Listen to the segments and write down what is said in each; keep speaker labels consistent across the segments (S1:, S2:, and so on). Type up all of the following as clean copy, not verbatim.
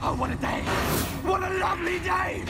S1: Oh, what a day! What a lovely day!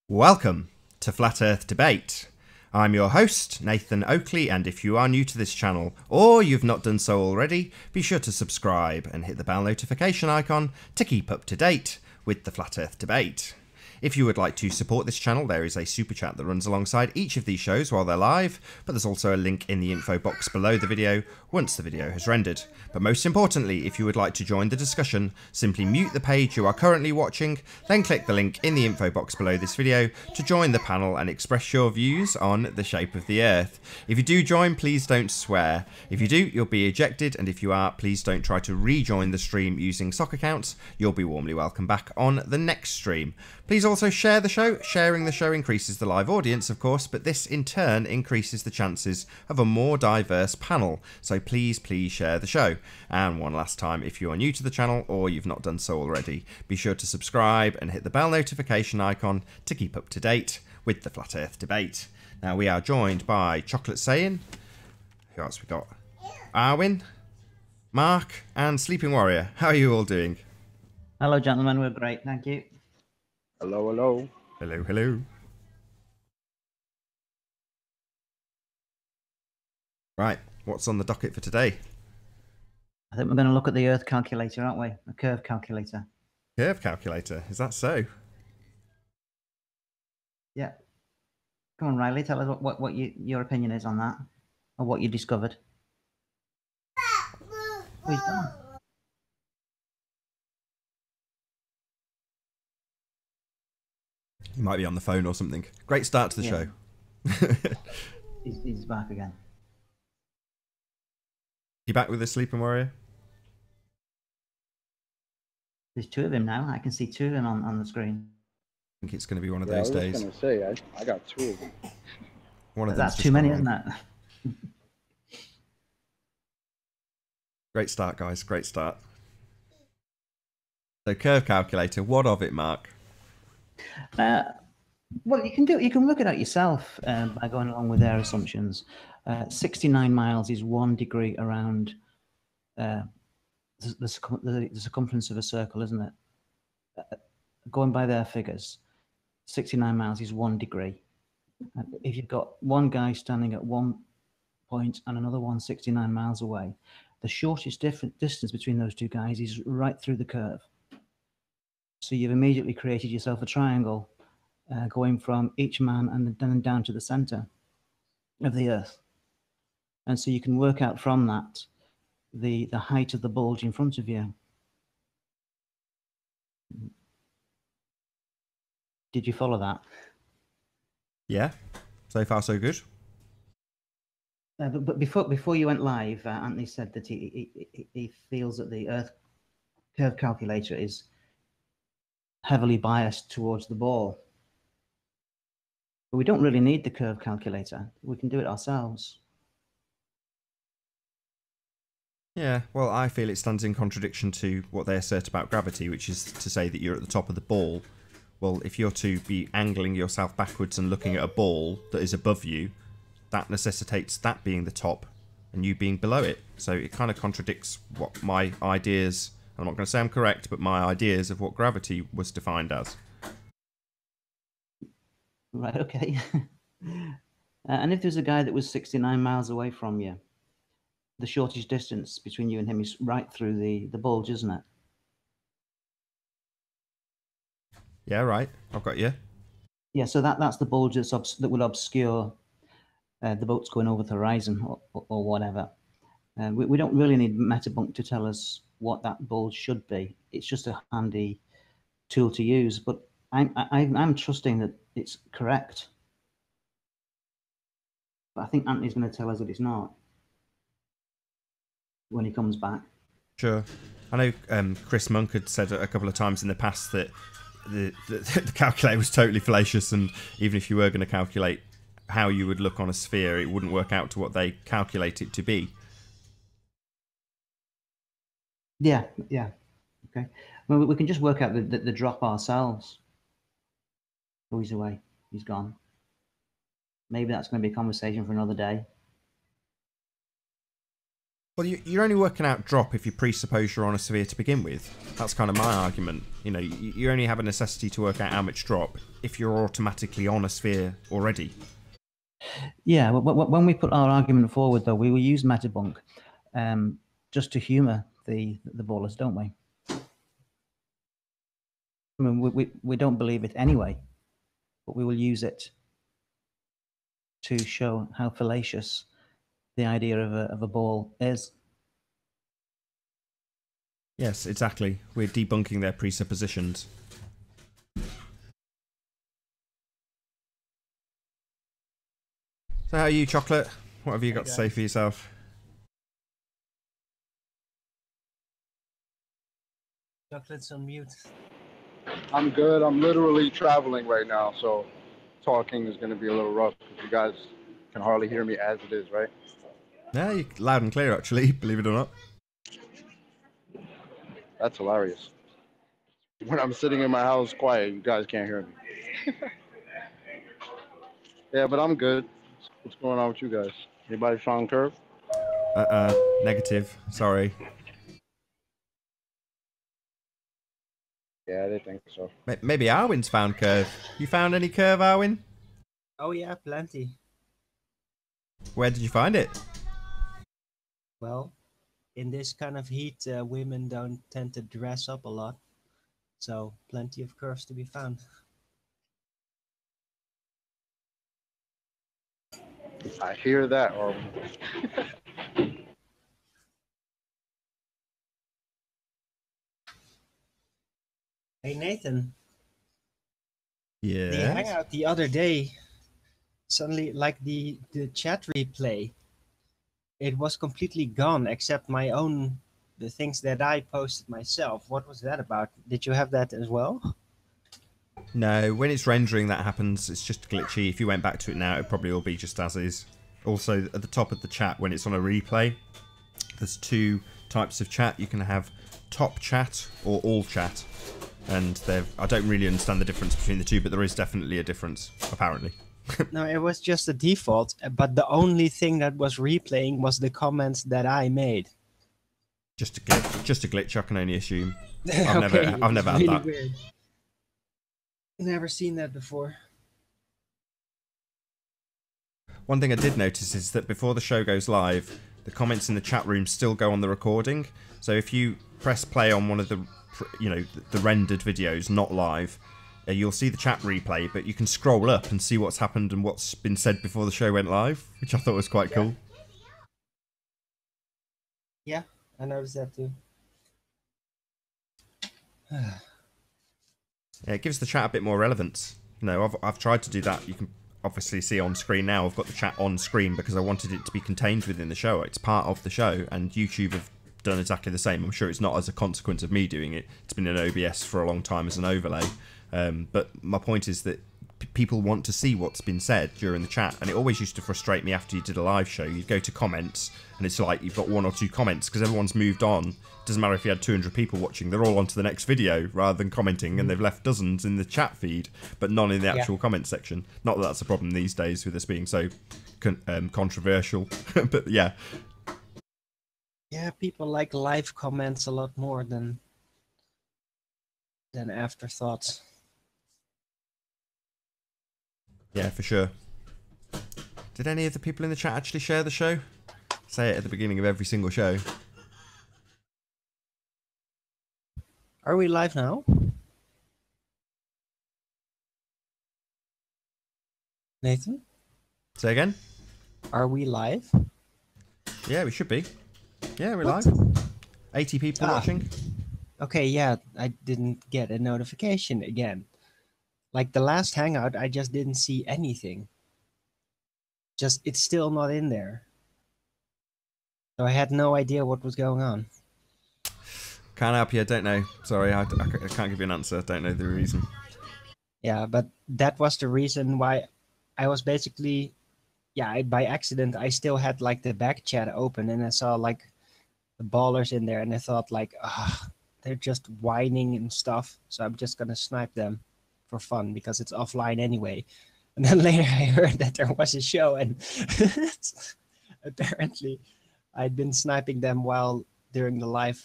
S2: Welcome to Flat Earth Debate. I'm your host, Nathan Oakley, and if you are new to this channel, or you've not done so already, be sure to subscribe and hit the bell notification icon to keep up to date with the Flat Earth Debate. If you would like to support this channel, there is a super chat that runs alongside each of these shows while they're live, but there's also a link in the info box below the video once the video has rendered. But most importantly, if you would like to join the discussion, simply mute the page you are currently watching, then click the link in the info box below this video to join the panel and express your views on the shape of the Earth. If you do join, please don't swear. If you do, you'll be ejected, and if you are, please don't try to rejoin the stream using sock accounts. You'll be warmly welcome back on the next stream. Please also share the show. Sharing the show increases the live audience, of course, but this in turn increases the chances of a more diverse panel. So please share the show. And one last time, if you are new to the channel or you've not done so already, be sure to subscribe and hit the bell notification icon to keep up to date with the Flat Earth Debate. Now we are joined by Chocolate Saying. Who else we got? Arwin, Mark, and Sleeping Warrior. How are you all doing?
S3: Hello, gentlemen. We're great. Thank you.
S4: Hello, hello.
S2: Hello, hello. Right, what's on the docket for today?
S3: I think we're going to look at the Earth calculator, aren't we? The curve calculator.
S2: Curve calculator, is that so?
S3: Yeah. Come on, Riley. Tell us what your opinion is on that, or what you discovered. Oh, he's gone.
S2: He might be on the phone or something. Great start to the show.
S3: He's back again.
S2: You back with the Sleeping Warrior?
S3: There's two of him now. I can see two of them on the screen.
S2: I think it's going to be one of those days.
S4: I was going to say, I got two of them.
S2: One of
S3: That's too many, isn't it?
S2: Great start, guys. Great start. So, curve calculator. What of it, Mark?
S3: Well, you can do it. You can work it out yourself by going along with their assumptions. 69 miles is 1 degree around the circumference of a circle, isn't it? Going by their figures, 69 miles is 1 degree. If you've got one guy standing at one point and another one 69 miles away, the shortest distance between those two guys is right through the curve. So you've immediately created yourself a triangle going from each man and then down to the center of the Earth. And so you can work out from that the height of the bulge in front of you. Did you follow that?
S2: Yeah. So far, so good.
S3: But before you went live, Anthony said that he feels that the Earth curve calculator is heavily biased towards the ball. But we don't really need the curve calculator. We can do it ourselves.
S2: Yeah, well, I feel it stands in contradiction to what they assert about gravity, which is to say that you're at the top of the ball. Well, if you're to be angling yourself backwards and looking at a ball that is above you, that necessitates that being the top and you being below it. So it kind of contradicts what my ideas, I'm not going to say I'm correct, but my ideas of what gravity was defined as.
S3: Right, okay. And if there's a guy that was 69 miles away from you, the shortest distance between you and him is right through the bulge, isn't it?
S2: Yeah, right. I've got you.
S3: Yeah, so that's the bulge that will obscure the boats going over the horizon or whatever. We don't really need Metabunk to tell us what that bulge should be. It's just a handy tool to use, but I'm trusting that it's correct. But I think Anthony's going to tell us that it's not when he comes back.
S2: Sure. I know Chris Monk had said a couple of times in the past that the calculator was totally fallacious, and even if you were going to calculate how you would look on a sphere, it wouldn't work out to what they calculate it to be.
S3: Yeah. Okay. Well, we can just work out the drop ourselves. Oh, he's away. He's gone. Maybe that's going to be a conversation for another day.
S2: Well, you're only working out drop if you presuppose you're on a sphere to begin with. That's kind of my argument. You know, you only have a necessity to work out how much drop if you're automatically on a sphere already.
S3: Yeah, when we put our argument forward, though, we will use Metabunk just to humour the ballers, don't we? I mean, we don't believe it anyway, but we will use it to show how fallacious the idea of a ball is.
S2: Yes, exactly. We're debunking their presuppositions. So how are you, Chocolate? What have you got to say for yourself?
S5: Chocolate's on mute.
S4: I'm good. I'm literally traveling right now, so talking is going to be a little rough because you guys can hardly hear me as it is, right?
S2: Yeah, you're loud and clear, actually, believe it or not.
S4: That's hilarious. When I'm sitting in my house quiet, you guys can't hear me. Yeah, but I'm good. What's going on with you guys? Anybody found Curve?
S2: Negative. Sorry.
S4: Yeah, I didn't think so.
S2: Maybe Arwin's found Curve. You found any Curve, Arwin?
S5: Oh yeah, plenty.
S2: Where did you find it?
S5: Well, in this kind of heat, women don't tend to dress up a lot. So, plenty of curves to be found.
S4: I hear that, or
S5: Hey Nathan,
S2: Yeah.
S5: the hangout the other day, suddenly like the chat replay, it was completely gone except the things that I posted myself. What was that about? Did you have that as well?
S2: No, when it's rendering that happens, it's just glitchy. If you went back to it now, it'd probably all be just as is. Also, at the top of the chat, when it's on a replay, there's two types of chat. You can have top chat or all chat. And I don't really understand the difference between the two, but there is definitely a difference, apparently.
S5: No, it was just the default, but the only thing that was replaying was the comments that I made.
S2: Just a glitch, I can only assume. I've
S5: Okay,
S2: never had
S5: really
S2: that.
S5: Weird. Never seen that before.
S2: One thing I did notice is that before the show goes live, the comments in the chat room still go on the recording. So if you press play on one of the, the rendered videos, not live, you'll see the chat replay, but you can scroll up and see what's happened and what's been said before the show went live, which I thought was quite cool.
S5: Yeah, I noticed that too.
S2: Yeah, it gives the chat a bit more relevance. I've tried to do that. You can obviously see on screen now. I've got the chat on screen because I wanted it to be contained within the show. It's part of the show, and YouTube have done exactly the same. I'm sure it's not as a consequence of me doing it. It's been in OBS for a long time as an overlay. But my point is that people want to see what's been said during the chat, and it always used to frustrate me after you did a live show. You'd go to comments, and it's like you've got one or two comments because everyone's moved on. Doesn't matter if you had 200 people watching, they're all on to the next video rather than commenting, and they've left dozens in the chat feed, but none in the actual comment section. Not that that's a problem these days with this being so controversial, but yeah.
S5: Yeah, people like live comments a lot more than afterthoughts.
S2: Yeah, for sure. Did any of the people in the chat actually share the show? Say it at the beginning of every single show.
S5: Are we live now? Nathan?
S2: Say again?
S5: Are we live?
S2: Yeah, we should be. Yeah, we're
S5: What?
S2: live. 80 people watching.
S5: Okay, yeah, I didn't get a notification again. Like the last hangout, I just didn't see anything. It's still not in there. So I had no idea what was going on.
S2: Can't help you, I don't know. Sorry, I can't give you an answer. I don't know the reason.
S5: Yeah, but that was the reason why I was basically, by accident, I still had like the back chat open and I saw like the ballers in there and I thought like, they're just whining and stuff. So I'm just going to snipe them for fun because it's offline anyway. And then later I heard that there was a show and apparently I'd been sniping them while during the live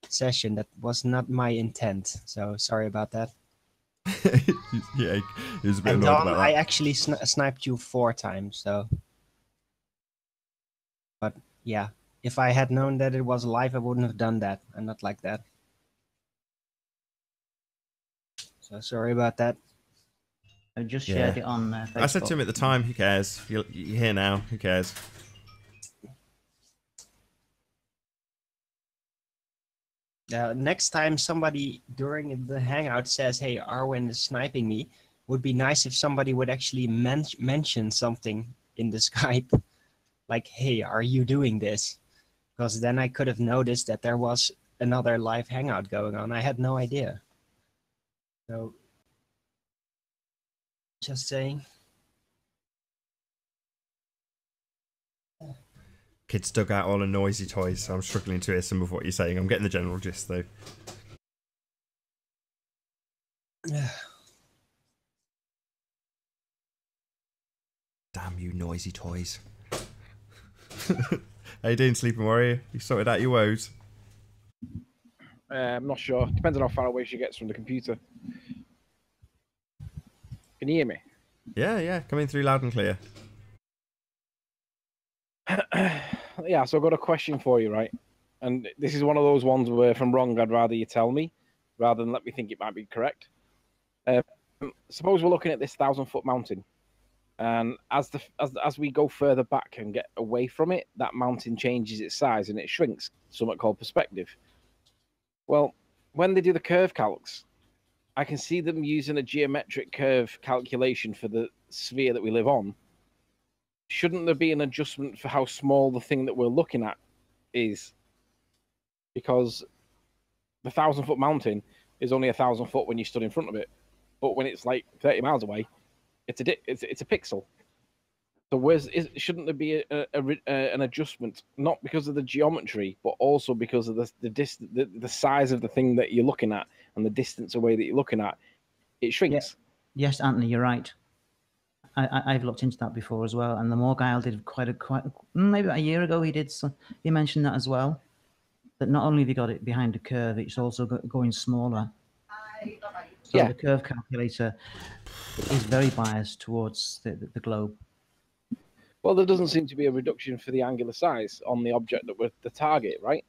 S5: session. That was not my intent. So sorry about that.
S2: Yeah, he was a bit
S5: And
S2: annoyed
S5: Dom,
S2: about
S5: I
S2: that.
S5: actually sniped you 4 times. So, but yeah, if I had known that it was live, I wouldn't have done that. I'm not like that. So sorry about that.
S3: I just
S2: Yeah.
S3: shared it on Facebook.
S2: I said to him at the time, who cares? You're here now, who cares?
S5: Next time somebody during the hangout says, "Hey, Arwen is sniping me," would be nice if somebody would actually mention something in the Skype, like, "Hey, are you doing this?" Because then I could have noticed that there was another live hangout going on. I had no idea. So, just saying.
S2: Kids dug out all the noisy toys, so I'm struggling to hear some of what you're saying. I'm getting the general gist, though. Damn you noisy toys. How you doing, Sleeping Warrior? You sorted out your woes?
S6: I'm not sure. Depends on how far away she gets from the computer. Can you hear me?
S2: Yeah, coming through loud and clear.
S6: Yeah, so I've got a question for you, right? And this is one of those ones where if I'm wrong, I'd rather you tell me rather than let me think it might be correct. Suppose we're looking at this 1,000-foot mountain, and as we go further back and get away from it, that mountain changes its size and it shrinks, something called perspective. Well, when they do the curve calcs, I can see them using a geometric curve calculation for the sphere that we live on. Shouldn't there be an adjustment for how small the thing that we're looking at is? Because the 1,000-foot mountain is only 1,000 foot when you stood in front of it, but when it's like 30 miles away, it's a pixel. So shouldn't there be an adjustment, not because of the geometry, but also because of the size of the thing that you're looking at and the distance away that you're looking at? It shrinks.
S3: Yes, Anthony, you're right. I've looked into that before as well, and the Morgile did quite maybe about a year ago. He mentioned that as well. That not only have you got it behind a curve, it's also going smaller. So
S6: Yeah.
S3: the curve calculator is very biased towards the globe.
S6: Well, there doesn't seem to be a reduction for the angular size on the object that we're the target, right?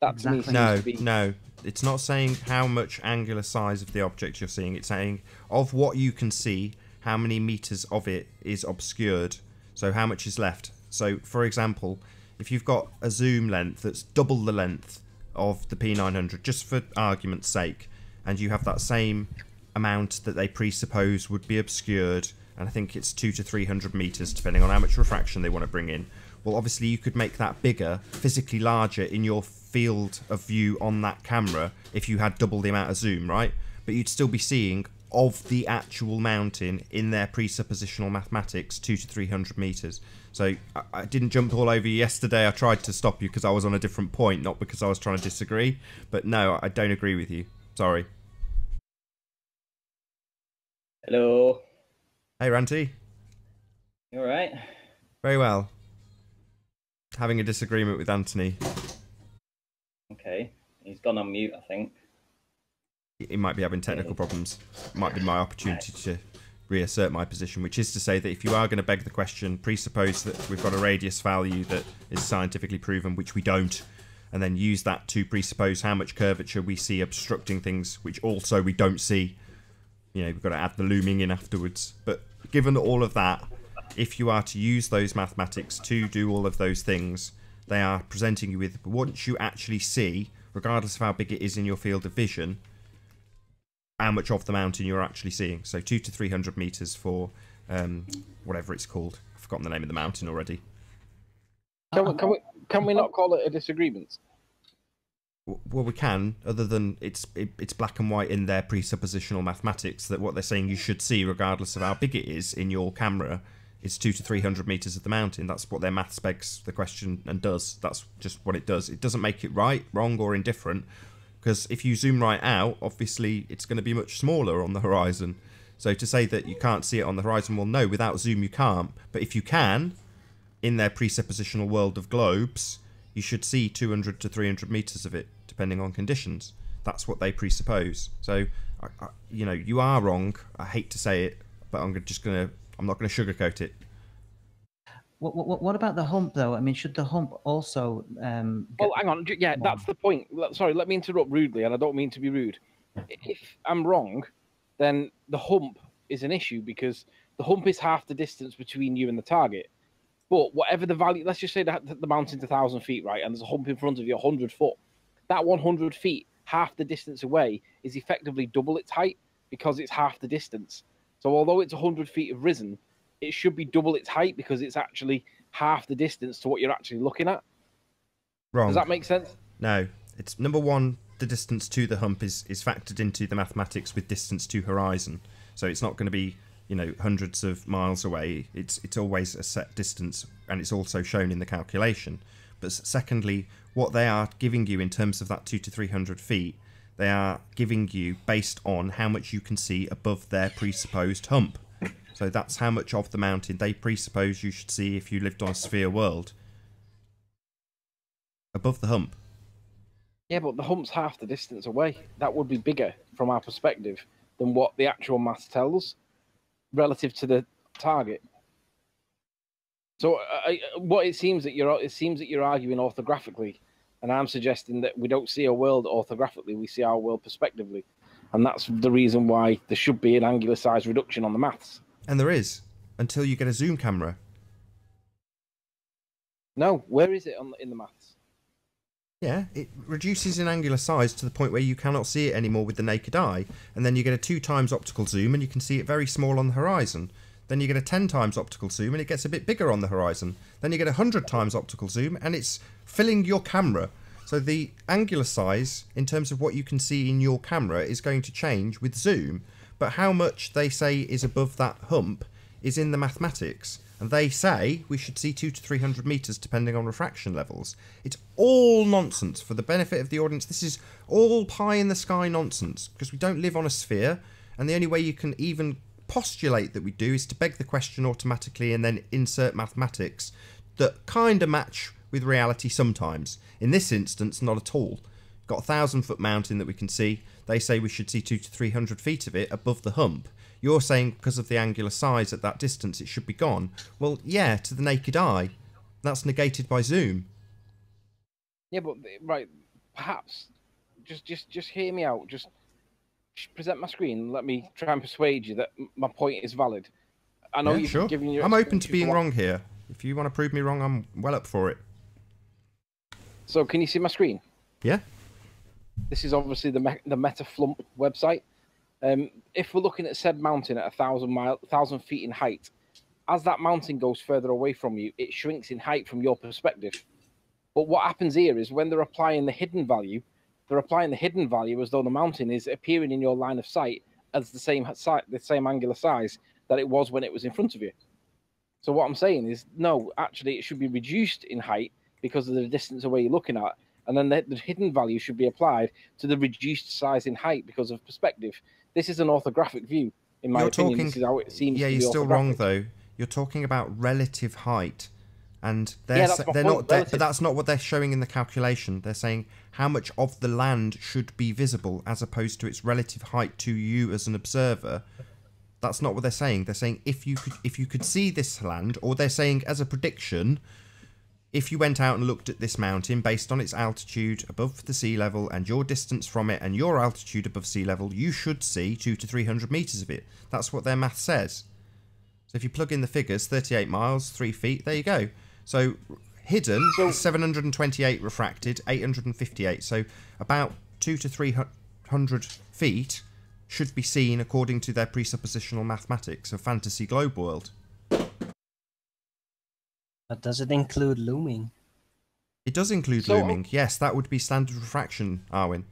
S6: That to me
S3: Exactly.
S6: seems to be...
S2: No. It's not saying how much angular size of the object you're seeing. It's saying of what you can see, how many meters of it is obscured. So how much is left. So, for example, if you've got a zoom length that's double the length of the P900, just for argument's sake, and you have that same amount that they presuppose would be obscured, and I think it's 200 to 300 meters, depending on how much refraction they want to bring in. Well, obviously you could make that bigger, physically larger in your field of view on that camera if you had double the amount of zoom, right? But you'd still be seeing of the actual mountain in their presuppositional mathematics 200 to 300 meters. So I didn't jump all over you yesterday. I tried to stop you because I was on a different point, not because I was trying to disagree. But no, I don't agree with you. Sorry.
S7: Hello.
S2: Hey, Ranty.
S7: You all right?
S2: Very well. Having a disagreement with Anthony.
S7: Okay. He's gone on mute, I think.
S2: He might be having technical problems. It might be my opportunity to reassert my position, which is to say that if you are going to beg the question, presuppose that we've got a radius value that is scientifically proven, which we don't, and then use that to presuppose how much curvature we see obstructing things, which also we don't see. You know, we've got to add the looming in afterwards. But given all of that, if you are to use those mathematics to do all of those things, they are presenting you with, once you actually see, regardless of how big it is in your field of vision, how much of the mountain you're actually seeing. So 200 to 300 meters for whatever it's called. I've forgotten the name of the mountain already.
S6: Can we not call it a disagreement?
S2: Well, we can, other than it's black and white in their presuppositional mathematics that what they're saying you should see, regardless of how big it is in your camera, is 200 to 300 meters of the mountain. That's what their maths begs the question and does. That's just what it does. It doesn't make it right, wrong, or indifferent, because if you zoom right out, obviously it's going to be much smaller on the horizon. So to say that you can't see it on the horizon, well, no, without zoom you can't. But if you can, in their presuppositional world of globes, you should see 200 to 300 meters of it, depending on conditions. That's what they presuppose. So, you know, you are wrong. I hate to say it, but I'm not going to sugarcoat it.
S3: What about the hump, though? I mean, should the hump also?
S6: Well, hang on. Yeah, that's the point. Sorry, let me interrupt rudely, and I don't mean to be rude. If I'm wrong, then the hump is an issue because the hump is half the distance between you and the target. But whatever the value, let's just say that the mountain's 1,000 feet, right, and there's a hump in front of you 100 foot. That 100 feet, half the distance away, is effectively double its height because it's half the distance. So although it's 100 feet of risen, it should be double its height because it's actually half the distance to what you're actually looking at.
S2: Wrong.
S6: Does that make sense?
S2: No. It's number one, the distance to the hump is factored into the mathematics with distance to horizon. So it's not going to be, you know, hundreds of miles away. It's always a set distance, and it's also shown in the calculation. But secondly, what they are giving you in terms of that 200 to 300 feet, they are giving you based on how much you can see above their presupposed hump. So that's how much of the mountain they presuppose you should see if you lived on a sphere world. Above the hump.
S6: Yeah, but the hump's half the distance away. That would be bigger from our perspective than what the actual math tells relative to the target. So what it seems that you're arguing orthographically, and I'm suggesting that we don't see a world orthographically, we see our world prospectively. And that's the reason why there should be an angular size reduction on the maths.
S2: And there is, until you get a zoom camera.
S6: No, where is it in the maths?
S2: Yeah, it reduces in angular size to the point where you cannot see it anymore with the naked eye, and then you get a 2 times optical zoom and you can see it very small on the horizon. Then you get a 10 times optical zoom and it gets a bit bigger on the horizon. Then you get 100 times optical zoom and it's filling your camera. So the angular size, in terms of what you can see in your camera, is going to change with zoom. But how much they say is above that hump is in the mathematics. And they say we should see 200 to 300 meters depending on refraction levels. It's all nonsense for the benefit of the audience. This is all pie in the sky nonsense because we don't live on a sphere. And the only way you can even postulate that we do is to beg the question automatically and then insert mathematics that kind of match with reality sometimes. In this instance, not at all. Got a 1,000-foot mountain that we can see. They say we should see 200 to 300 feet of it above the hump. You're saying because of the angular size at that distance it should be gone. Well, yeah, to the naked eye. That's negated by zoom.
S6: Yeah, but right, perhaps just hear me out. Just present my screen and let me try and persuade you that my point is valid. I know you've
S2: sure.
S6: given your.
S2: I'm open to being wrong here. If you want to prove me wrong, I'm well up for it.
S6: So, can you see my screen?
S2: Yeah.
S6: This is obviously the MetaFlump website. If we're looking at said mountain at 1,000 feet in height, as that mountain goes further away from you, it shrinks in height from your perspective. But what happens here is when they're applying the hidden value as though the mountain is appearing in your line of sight as the same angular size that it was when it was in front of you. So what I'm saying is, no, actually it should be reduced in height because of the distance away you're looking at. And then the hidden value should be applied to the reduced size in height because of perspective. This is an orthographic view, in my opinion. This is how it seems to be.
S2: Yeah, you're still wrong, though. You're talking about relative height. And but that's not what they're showing in the calculation. They're saying how much of the land should be visible as opposed to its relative height to you as an observer. That's not what they're saying. They're saying if you could see this land, or they're saying as a prediction, if you went out and looked at this mountain based on its altitude above the sea level and your distance from it and your altitude above sea level, you should see 200 to 300 meters of it. That's what their math says. So if you plug in the figures, 38 miles, 3 feet, there you go. So hidden is 728 refracted, 858. So about 200 to 300 feet should be seen according to their presuppositional mathematics of fantasy globe world.
S5: But does it include looming?
S2: It does include looming. Yes, that would be standard refraction, Arwin.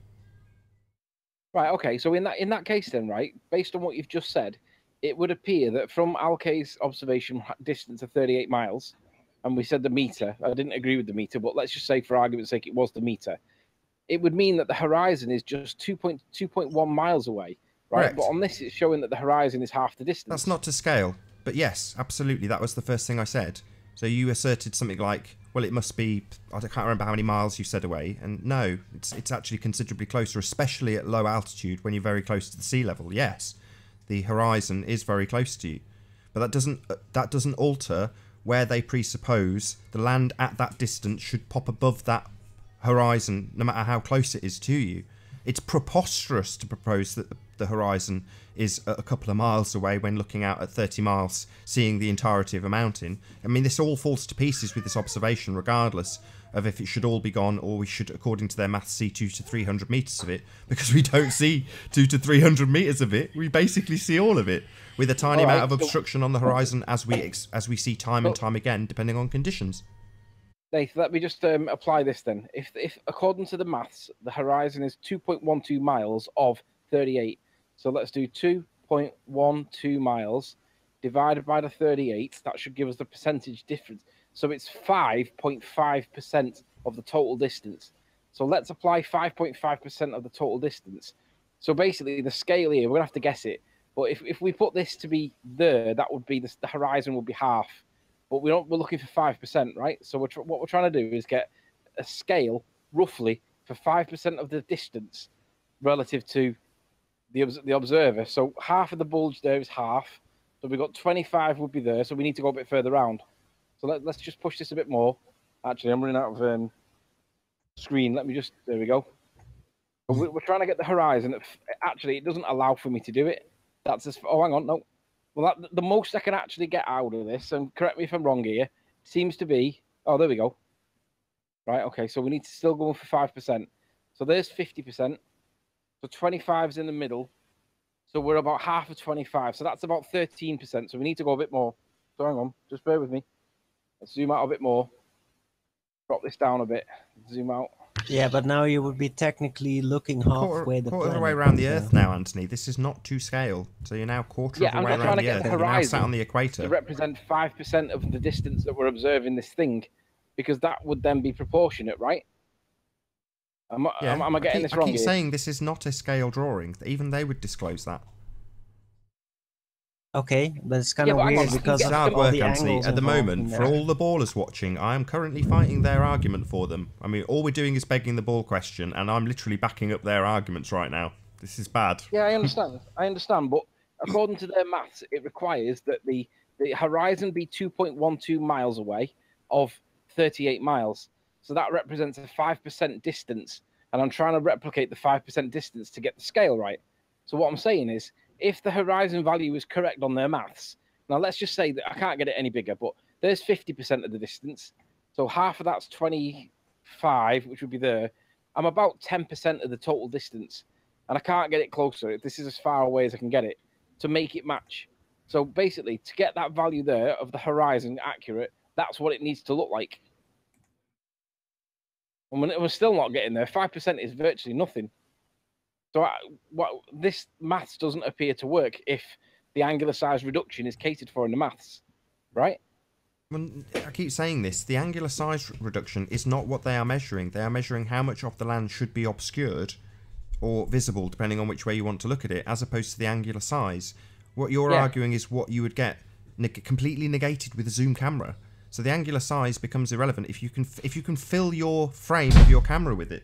S6: Right, okay. So in that case then, right, based on what you've just said, it would appear that from Alkay's observation distance of 38 miles, and we said the meter, I didn't agree with the meter, but let's just say for argument's sake it was the meter, it would mean that the horizon is just 2.1 miles away, right?
S2: Correct.
S6: But on this it's showing that the horizon is half the distance.
S2: That's not to scale. But yes, absolutely, that was the first thing I said. So you asserted something like well, it must be, I can't remember how many miles you said away. And no, it's actually considerably closer, especially at low altitude when you're very close to the sea level. Yes, the horizon is very close to you. But that doesn't alter where they presuppose the land at that distance should pop above that horizon, no matter how close it is to you. It's preposterous to propose that the horizon is a couple of miles away when looking out at 30 miles, seeing the entirety of a mountain. I mean, this all falls to pieces with this observation, regardless of if it should all be gone or we should, according to their maths, see 200 to 300 metres of it, because we don't see 200 to 300 metres of it. We basically see all of it, with a tiny amount of obstruction on the horizon, as we see time and time again, depending on conditions.
S6: Nathan, let me just apply this then. If according to the maths, the horizon is 2.12 miles of 38. So let's do 2.12 miles divided by the 38. That should give us the percentage difference. So it's 5.5% of the total distance. So let's apply 5.5% of the total distance. So basically, the scale here, we're going to have to guess it. But if we put this to be there, that would be the horizon would be half. But we're looking for 5%, right? So what we're trying to do is get a scale roughly for 5% of the distance relative to the observer. So half of the bulge there is half. So we've got 25 would be there. So we need to go a bit further around. So let's just push this a bit more. Actually, I'm running out of screen. Let me just, there we go. We're trying to get the horizon. Actually, it doesn't allow for me to do it. That's just, oh, hang on, no. Well, the most I can actually get out of this, and correct me if I'm wrong here, seems to be, oh, there we go. Right, okay, so we need to still go for 5%. So there's 50%. So 25's in the middle. So we're about half of 25. So that's about 13%. So we need to go a bit more. So hang on, just bear with me. Let's zoom out a bit more. Drop this down a bit. Zoom out.
S5: Yeah, but now you would be technically looking halfway the
S2: quarter of the
S5: planet,
S2: way around the Earth now, Anthony. This is not to scale. So you're now quarter of the way around the Earth. You're now sat on the equator.
S6: To represent 5% of the distance that we're observing this thing, because that would then be proportionate, right? Am I getting this wrong?
S2: I keep saying this is not a scale drawing. Even they would disclose that.
S5: Okay, but it's kind of weird because
S2: it's
S5: of
S2: hard
S5: all
S2: work,
S5: the
S2: Anthony.
S5: angles
S2: At the
S5: involved
S2: moment,
S5: in
S2: for
S5: there.
S2: all the ballers watching, I am currently fighting their argument for them. I mean, all we're doing is begging the ball question, and I'm literally backing up their arguments right now. This is bad.
S6: Yeah, I understand. But according to their maths, it requires that the horizon be 2.12 miles away of 38 miles. So that represents a 5% distance. And I'm trying to replicate the 5% distance to get the scale right. So what I'm saying is, if the horizon value is correct on their maths, now let's just say that I can't get it any bigger, but there's 50% of the distance. So half of that's 25, which would be there. I'm about 10% of the total distance. And I can't get it closer. This is as far away as I can get it to make it match. So basically, to get that value there of the horizon accurate, that's what it needs to look like. And we're still not getting there. 5% is virtually nothing. So this maths doesn't appear to work if the angular size reduction is catered for in the maths, right?
S2: Well, I keep saying this. The angular size reduction is not what they are measuring. They are measuring how much of the land should be obscured or visible, depending on which way you want to look at it, as opposed to the angular size. What you're arguing is what you would get completely negated with a zoom camera. So the angular size becomes irrelevant if you can fill your frame of your camera with it.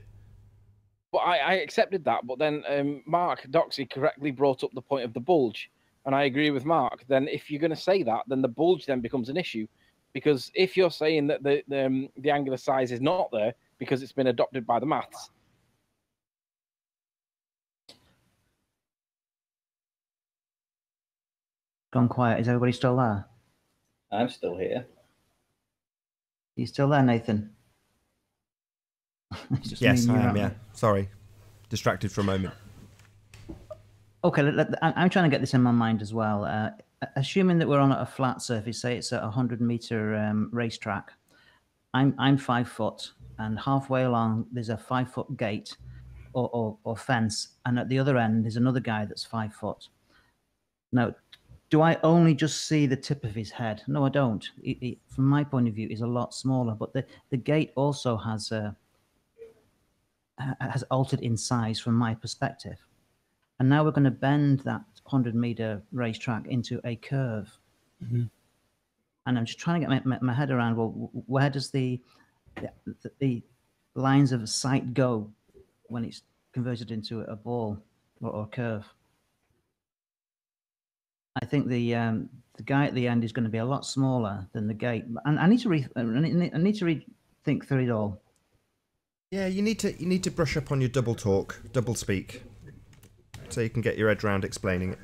S6: But I accepted that, but then Mark Doxey correctly brought up the point of the bulge, and I agree with Mark. Then if you're going to say that, then the bulge then becomes an issue, because if you're saying that the angular size is not there because it's been adopted by the maths.
S3: Gone quiet. Is everybody still there?
S7: I'm still here.
S3: Are you still there, Nathan?
S2: Yes, I am, yeah. Sorry. Distracted for a moment.
S3: Okay, I'm trying to get this in my mind as well. Assuming that we're on a flat surface, say it's a 100-meter racetrack, I'm 5 foot, and halfway along there's a 5-foot gate or fence, and at the other end there's another guy that's 5 foot. Now, do I only just see the tip of his head? No, I don't. From my point of view, he's a lot smaller, but the gate also has altered in size from my perspective. And now we're going to bend that 100-meter racetrack into a curve. Mm-hmm. And I'm just trying to get my head around, well, where does the the lines of sight go when it's converted into a ball or a curve. I think the guy at the end is going to be a lot smaller than the gate. And I need to think through it all.
S2: Yeah, you need to brush up on your double talk, double speak, so you can get your head round explaining it.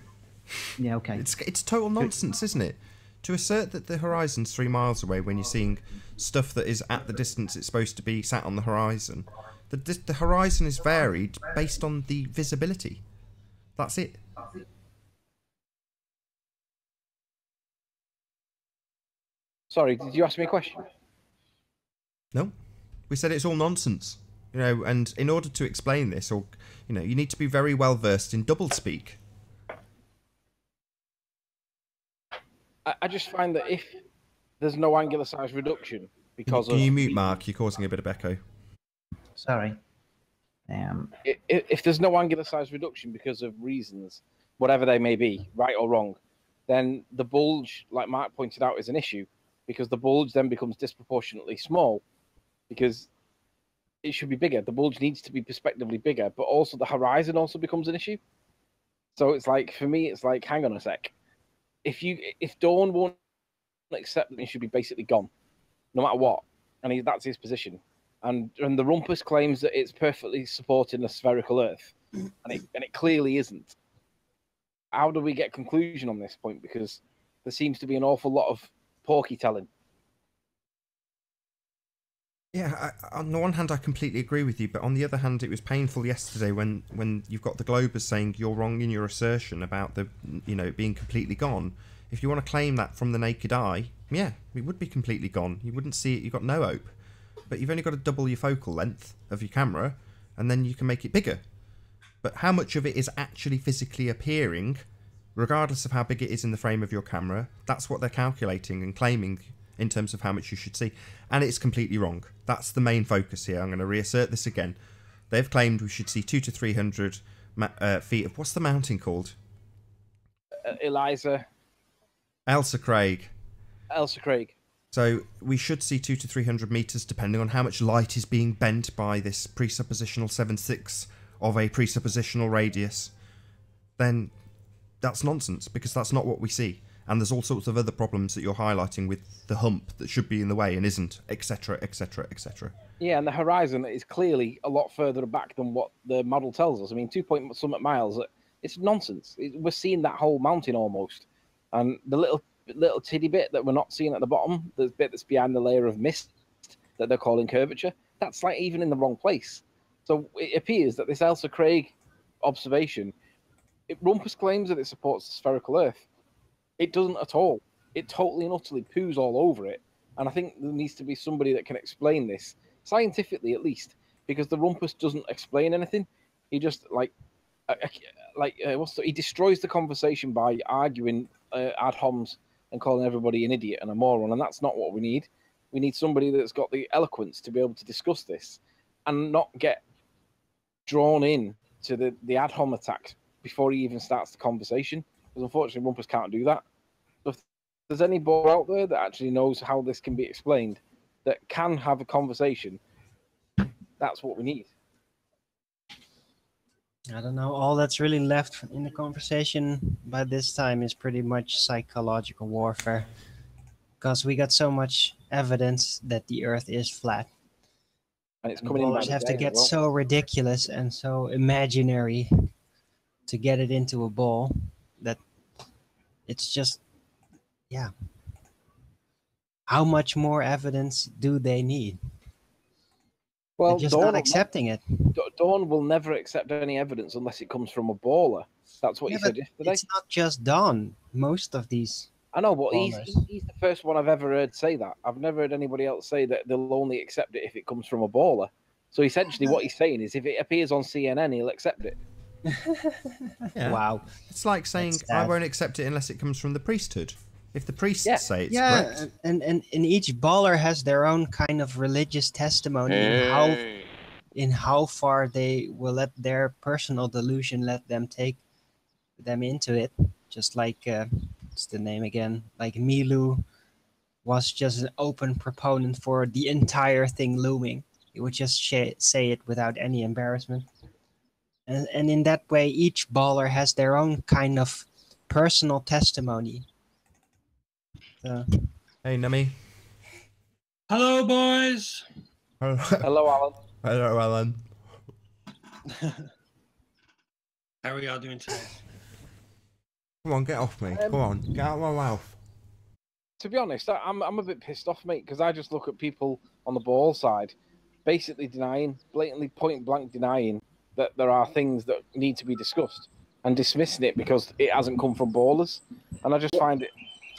S3: Yeah, okay.
S2: It's total nonsense, isn't it? To assert that the horizon's 3 miles away when you're seeing stuff that is at the distance it's supposed to be sat on the horizon. The horizon is varied based on the visibility. That's it.
S6: Sorry, did you ask me a question?
S2: No, we said it's all nonsense. You know, and in order to explain this, or you know, you need to be very well versed in doublespeak.
S6: I just find that if there's no angular size reduction because
S2: Can you mute, Mark? You're causing a bit of echo.
S3: Sorry.
S6: If there's no angular size reduction because of reasons, whatever they may be, right or wrong, then the bulge, like Mark pointed out, is an issue because the bulge then becomes disproportionately small because it should be bigger. The bulge needs to be prospectively bigger, but also the horizon also becomes an issue. So it's like, for me, it's like, hang on a sec. If Dawn won't accept that, he should be basically gone, no matter what, and that's his position. And the Rumpus claims that it's perfectly supporting a spherical Earth, and it clearly isn't. How do we get conclusion on this point? Because there seems to be an awful lot of porky telling.
S2: Yeah, on the one hand, I completely agree with you, but on the other hand, it was painful yesterday when you've got the Globers saying you're wrong in your assertion about the, you know, being completely gone. If you want to claim that from the naked eye, yeah, it would be completely gone. You wouldn't see it. You've got no hope. But you've only got to double your focal length of your camera, and then you can make it bigger. But how much of it is actually physically appearing, regardless of how big it is in the frame of your camera, that's what they're calculating and claiming in terms of how much you should see. And it's completely wrong. That's the main focus here. I'm going to reassert this again. They've claimed we should see 200 to 300 feet of... What's the mountain called?
S6: Elsa
S2: Craig.
S6: Elsa Craig.
S2: So we should see 200 to 300 metres depending on how much light is being bent by this presuppositional 7/6 of a presuppositional radius. Then that's nonsense, because that's not what we see. And there's all sorts of other problems that you're highlighting with the hump that should be in the way and isn't, etc, etc, etc.
S6: Yeah, and the horizon is clearly a lot further back than what the model tells us. I mean, 2-point-something miles, it's nonsense. We're seeing that whole mountain almost. And the little tiddy bit that we're not seeing at the bottom, the bit that's behind the layer of mist that they're calling curvature, that's like even in the wrong place. So it appears that this Elsa Craig observation, Rumpus claims that it supports the spherical Earth. It doesn't at all. It totally and utterly poos all over it. And I think there needs to be somebody that can explain this, scientifically at least, because the Rumpus doesn't explain anything. He just, he destroys the conversation by arguing ad homs and calling everybody an idiot and a moron, and that's not what we need. We need somebody that's got the eloquence to be able to discuss this and not get drawn in to the ad hom attacks before he even starts the conversation. Because unfortunately, Rumpus can't do that. So if there's any ball out there that actually knows how this can be explained, that can have a conversation, that's what we need.
S5: I don't know. All that's really left in the conversation by this time is pretty much psychological warfare. Because we got so much evidence that the Earth is flat.
S6: And it's coming in.
S5: Ballers have to get so ridiculous and so imaginary to get it into a ball that it's just, yeah. How much more evidence do they need?
S6: Well,
S5: they're just not accepting it.
S6: Dawn will never accept any evidence unless it comes from a baller. That's what he said yesterday.
S5: It's not just Dawn. Most of these.
S6: I know, but he's the first one I've ever heard say that. I've never heard anybody else say that they'll only accept it if it comes from a baller. So essentially what he's saying is if it appears on CNN, he'll accept it.
S2: Yeah.
S5: Wow.
S2: It's like saying, I won't accept it unless it comes from the priesthood. If the priests say it's correct.
S5: And each baller has their own kind of religious testimony in how far they will let their personal delusion let them take them into it. Just like, what's the name again? Like Milu was just an open proponent for the entire thing looming. He would just say it without any embarrassment. And in that way, each baller has their own kind of personal testimony. So,
S2: Hey, Nummy.
S8: Hello, boys.
S2: Hello,
S6: Hello, Alan.
S2: Hello, Alan.
S8: How are y'all doing today?
S2: Come on, get off me. Come on, get out of my mouth.
S6: To be honest, I'm a bit pissed off, mate, because I just look at people on the ball side, basically denying, blatantly point blank denying that there are things that need to be discussed and dismissing it because it hasn't come from ballers. And I just find it.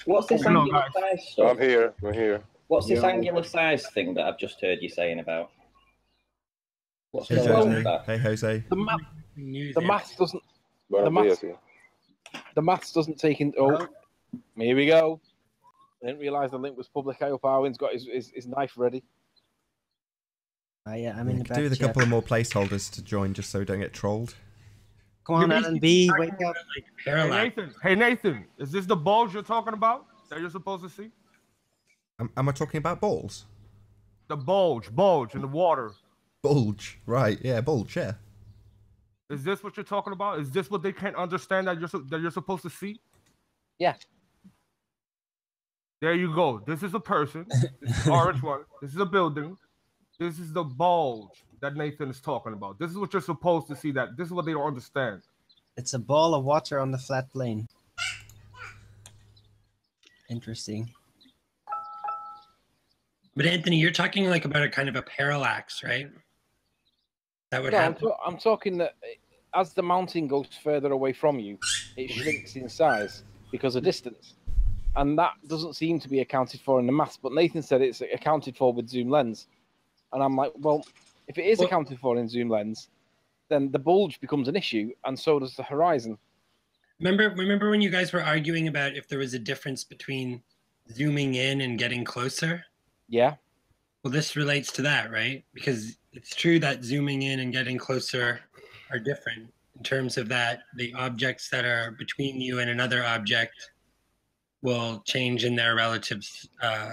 S7: What's this angular size stuff?
S4: I'm here. We're here.
S7: What's this angular size thing that I've just heard you saying about? What's
S2: Hey,
S7: going on with
S2: Jose.
S7: that?
S2: Hey, Jose.
S6: The maths doesn't. The maths doesn't take in. Oh, here we go. I didn't realise the link was public. I hope Arwen's got his knife ready.
S5: yeah, I'm in the back.
S2: Do with a
S5: chat.
S2: couple of more placeholders to join just so we don't get trolled.
S5: Come on, Alan B, wake up.
S9: Hey Nathan, is this the bulge you're talking about that you're supposed to see?
S2: Am I talking about balls?
S9: The bulge in the water.
S2: Bulge, right? Yeah, bulge. Yeah.
S9: Is this what you're talking about? Is this what they can't understand that you're supposed to see?
S6: Yeah.
S9: There you go. This is a person. This is orange one. This is a building. This is the bulge that Nathan is talking about. This is what you're supposed to see. That this is what they don't understand.
S5: It's a ball of water on the flat plane. Interesting.
S8: But Anthony, you're talking like about a kind of a parallax, right? That would happen.
S6: I'm talking that as the mountain goes further away from you, it shrinks in size because of distance. And that doesn't seem to be accounted for in the maths. But Nathan said it's accounted for with zoom lens. And I'm like, well, if it is accounted for in zoom lens, then the bulge becomes an issue, and so does the horizon.
S8: Remember when you guys were arguing about if there was a difference between zooming in and getting closer?
S6: Yeah.
S8: Well, this relates to that, right? Because it's true that zooming in and getting closer are different in terms of that the objects that are between you and another object will change in their relative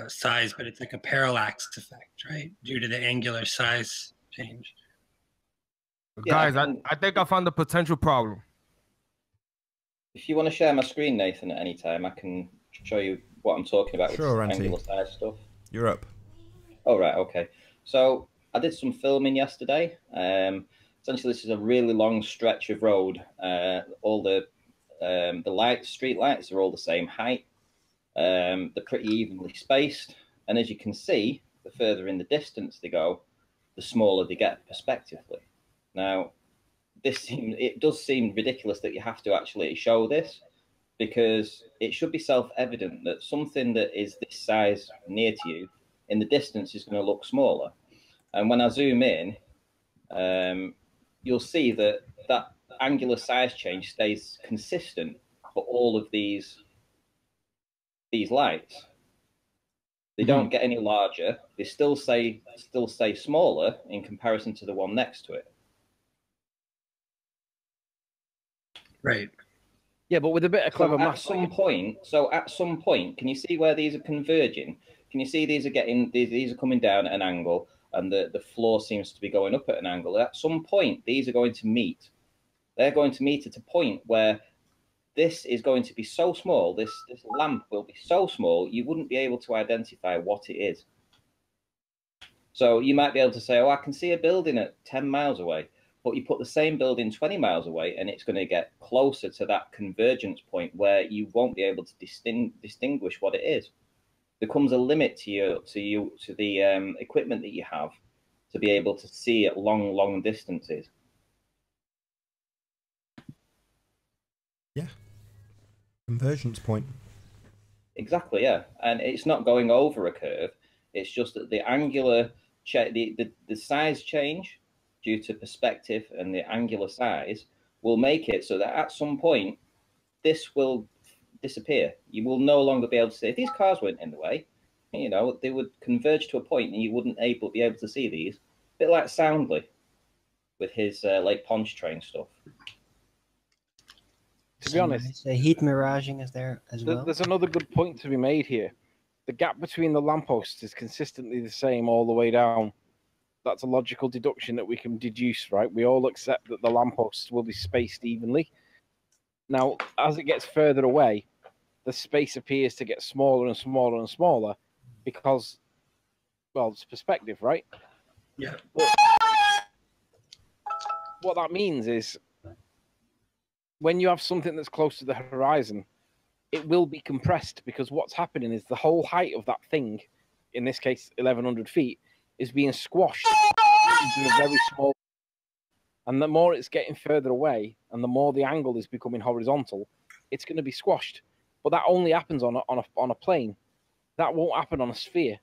S8: size, but it's like a parallax effect, right? Due to the angular size change.
S9: Yeah, guys, I think I found the potential problem.
S7: If you want to share my screen, Nathan, at any time, I can show you what I'm talking about
S2: Sure,
S7: with
S2: Auntie.
S7: angular size stuff.
S2: You're up.
S7: Oh, right, okay. So I did some filming yesterday. Essentially, this is a really long stretch of road. All the street lights are all the same height. They're pretty evenly spaced. And as you can see, the further in the distance they go, the smaller they get perspectively. Now, it does seem ridiculous that you have to actually show this, because it should be self-evident that something that is this size near to you in the distance is going to look smaller. And when I zoom in, you'll see that that angular size change stays consistent for all of these lights. They don't get any larger. They still stay smaller in comparison to the one next to it.
S8: Right.
S6: Yeah, but with a bit of clever math.
S7: At some point, can you see where these are converging? Can you see these are coming down at an angle, and the floor seems to be going up at an angle? At some point, these are going to meet. They're going to meet at a point where this is going to be so small, this lamp will be so small, you wouldn't be able to identify what it is. So you might be able to say, oh, I can see a building at 10 miles away. But you put the same building 20 miles away, and it's going to get closer to that convergence point where you won't be able to distinguish what it is. There comes a limit to the equipment that you have to be able to see at long distances.
S2: Yeah. Convergence point.
S7: Exactly, yeah. And it's not going over a curve. It's just that the angular, the size change due to perspective and the angular size will make it so that at some point this will disappear. You will no longer be able to see. If these cars weren't in the way, you know, they would converge to a point and you wouldn't be able to see these. A bit like Soundly with his Lake Pontchartrain stuff.
S6: To be honest,
S5: the heat miraging is there as well.
S6: There's another good point to be made here. the gap between the lampposts is consistently the same all the way down. That's a logical deduction that we can deduce, right? We all accept that the lampposts will be spaced evenly. Now, as it gets further away, the space appears to get smaller and smaller and smaller because, well, it's perspective, right?
S8: Yeah.
S6: What that means is when you have something that's close to the horizon, it will be compressed because what's happening is the whole height of that thing, in this case 1,100 feet, is being squashed into a very small. And the more it's getting further away and the more the angle is becoming horizontal, it's going to be squashed. But that only happens on a plane. That won't happen on a sphere.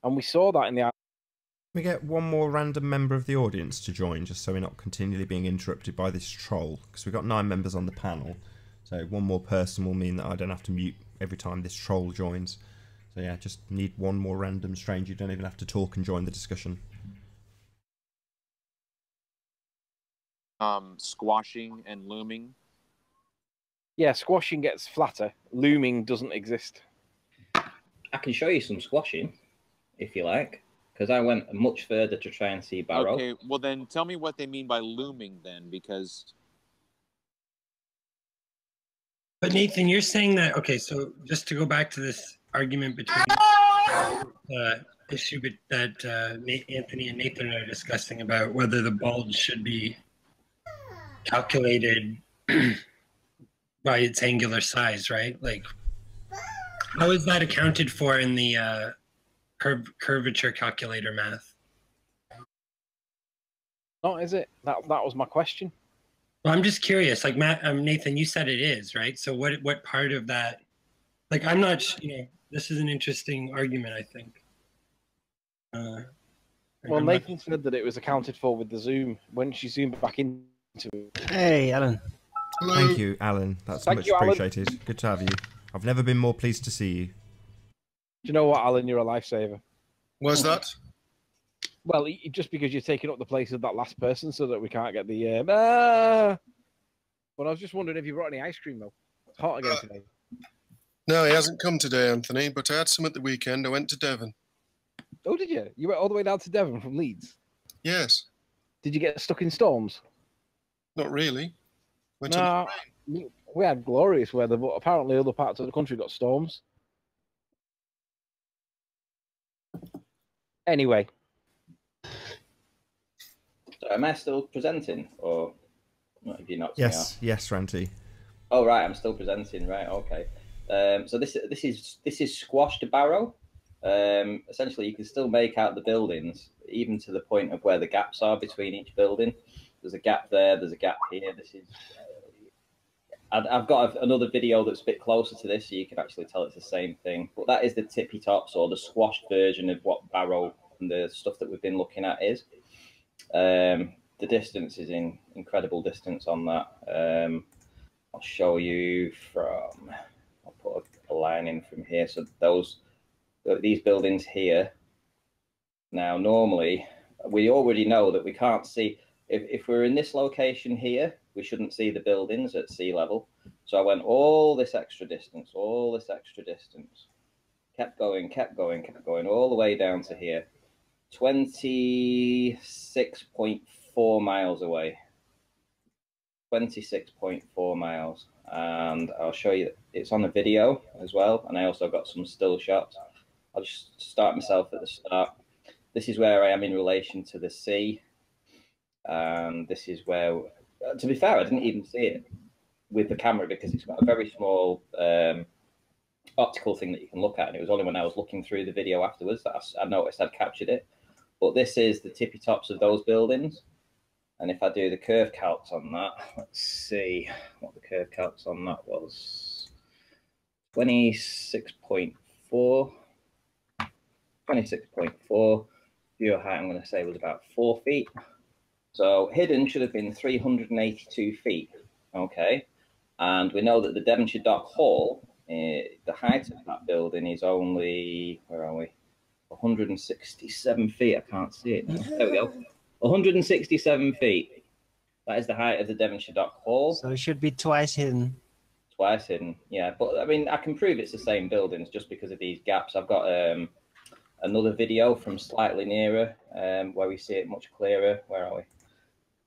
S6: And we saw that in the...
S2: We get one more random member of the audience to join, just so we're not continually being interrupted by this troll, because we've got 9 members on the panel. So one more person will mean that I don't have to mute every time this troll joins. So yeah, just need one more random stranger. You don't even have to talk and join the discussion.
S10: Squashing and looming.
S6: Yeah, squashing gets flatter. Looming doesn't exist.
S7: I can show you some squashing, if you like, because I went much further to try and see Barrow.
S10: Okay, well then tell me what they mean by looming then, because...
S8: But Nathan, you're saying that, okay, so just to go back to this argument between the issue that Anthony and Nathan are discussing about whether the bulge should be calculated by its angular size, right? Like, how is that accounted for in the curvature calculator math?
S6: Not is it? That was my question.
S8: Well, I'm just curious. Like Nathan, you said it is, right? So what part of that? Like, I'm not. This is an interesting argument, I think.
S6: Well, Nathan said that it was accounted for with the zoom. When she zoomed back into it.
S5: Hey, Alan.
S9: Hello.
S2: Thank you, Alan. That's
S6: Thank
S2: much
S6: you, Alan.
S2: appreciated. Good to have you. I've never been more pleased to see you.
S6: Do you know what, Alan? You're a lifesaver.
S9: What's that?
S6: Well, just because you're taking up the place of that last person so that we can't get the... But I was just wondering if you brought any ice cream, though. It's hot again today.
S9: No, he hasn't come today, Anthony, but I had some at the weekend. I went to Devon.
S6: Oh, did you? You went all the way down to Devon from Leeds?
S9: Yes.
S6: Did you get stuck in storms?
S9: Not really. Went
S6: No,
S9: on the rain.
S6: we had glorious weather, but apparently other parts of the country got storms. Anyway.
S7: So am I still presenting, or have you not?
S2: Yes, yes, Ranty.
S7: Oh right, I'm still presenting. Right, okay. So this is squashed Barrow. Essentially, you can still make out the buildings, even to the point of where the gaps are between each building. There's a gap there. There's a gap here. This is. I've got another video that's a bit closer to this, so you can actually tell it's the same thing. But that is the tippy tops, or the squashed version of what Barrow and the stuff that we've been looking at is. The distance is in incredible distance on that. I'll show you from. I'll put a line in from here. So these buildings here. Now, normally, we already know that we can't see. If we're in this location here, we shouldn't see the buildings at sea level. So I went all this extra distance, kept going, all the way down to here. 26.4 miles away. 26.4 miles. And I'll show you, it's on the video as well. And I also got some still shots. I'll just start myself at the start. This is where I am in relation to the sea. And this is where, to be fair, I didn't even see it with the camera because it's got a very small optical thing that you can look at. And it was only when I was looking through the video afterwards that I noticed I'd captured it. But this is the tippy tops of those buildings. And if I do the curve calcs on that, let's see what the curve calcs on that was. 26.4. 26.4. Viewer height, I'm going to say, was about 4 feet. So hidden should have been 382 feet. Okay. And we know that the Devonshire Dock Hall, the height of that building is only, where are we? 167 feet. I can't see it now. There we go. 167 feet. That is the height of the Devonshire Dock Hall.
S5: So it should be twice hidden.
S7: twice hidden. Yeah, but I mean, I can prove it's the same buildings just because of these gaps. I've got another video from slightly nearer where we see it much clearer. Where are we?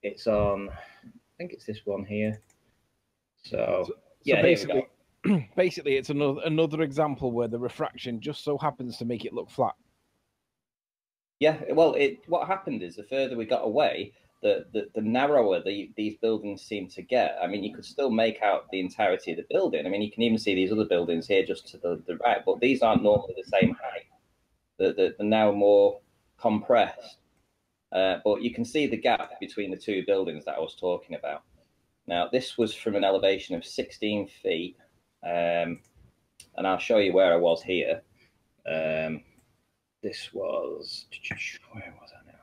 S7: It's on, I think it's this one here. So yeah,
S6: basically, basically, it's another example where the refraction just so happens to make it look flat.
S7: Yeah, well, what happened is the further we got away, the narrower these buildings seem to get. I mean, you could still make out the entirety of the building. I mean, you can even see these other buildings here just to the right, but these aren't normally the same height. They're now more compressed. But you can see the gap between the two buildings that I was talking about. Now, this was from an elevation of 16 feet, and I'll show you where I was here. This was, where was I now?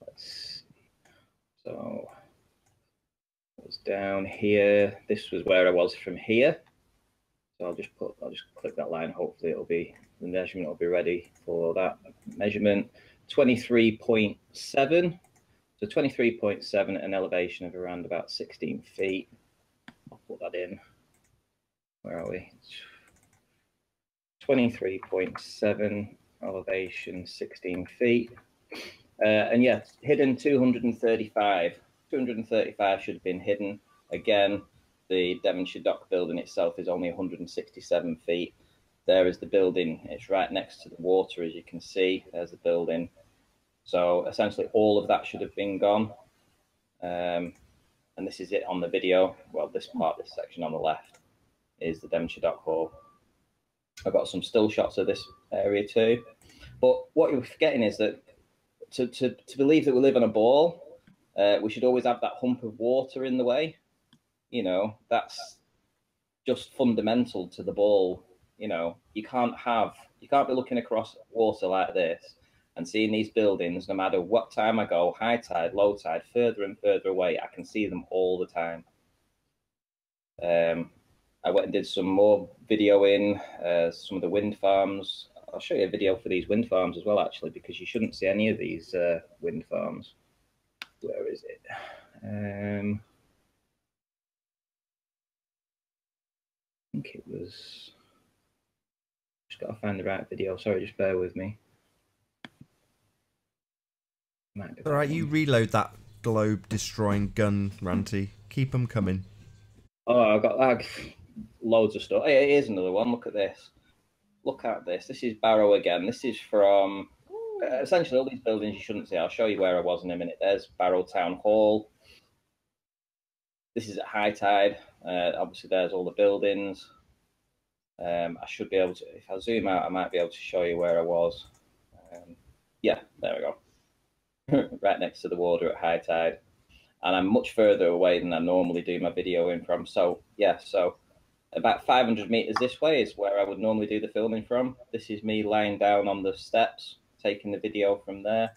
S7: Let's see. So it was down here. This was where I was from here. So I'll just click that line. Hopefully the measurement will be ready for that measurement. 23.7. So 23.7, an elevation of around about 16 feet. I'll put that in. Where are we? 23.7 elevation, 16 feet. And yeah, hidden 235. 235 should have been hidden. Again, the Devonshire Dock building itself is only 167 feet. There is the building. It's right next to the water, as you can see. There's the building. So essentially all of that should have been gone. And this is it on the video. Well, this section on the left is the Devonshire Dock Hall. I've got some still shots of this area too. But what you're forgetting is that to believe that we live on a ball, we should always have that hump of water in the way. You know, that's just fundamental to the ball. You know, you can't be looking across water like this and seeing these buildings, no matter what time I go, high tide, low tide, further and further away, I can see them all the time. I went and did some more videoing, some of the wind farms. I'll show you a video for these wind farms as well, actually, because you shouldn't see any of these wind farms. Where is it? I think it was... Just got to find the right video. Sorry, just bear with me.
S2: All right, you reload that globe-destroying gun, Ranty. Keep them coming.
S7: Oh, I've got like loads of stuff. Hey, here's another one. Look at this. Look at this. This is Barrow again. This is from essentially all these buildings you shouldn't see. I'll show you where I was in a minute. There's Barrow Town Hall. This is at high tide. Obviously, there's all the buildings. I should be able to, if I zoom out, I might be able to show you where I was. Yeah, there we go. Right next to the water at high tide. And I'm much further away than I normally do my video in from. So, yeah, so about 500 meters this way is where I would normally do the filming from. This is me lying down on the steps, taking the video from there.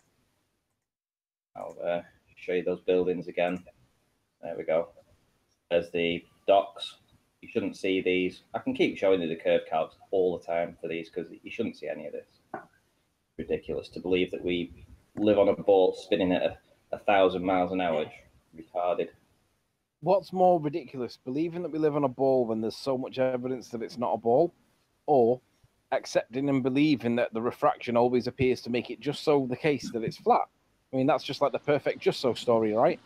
S7: I'll show you those buildings again. There we go. There's the docks. You shouldn't see these. I can keep showing you the curve calcs all the time for these because you shouldn't see any of this. Ridiculous to believe that we live on a ball spinning at 1,000 miles an hour. Retarded.
S6: What's more ridiculous, believing that we live on a ball when there's so much evidence that it's not a ball, or accepting and believing that the refraction always appears to make it just so the case that it's flat? I mean, that's just like the perfect just so story, right?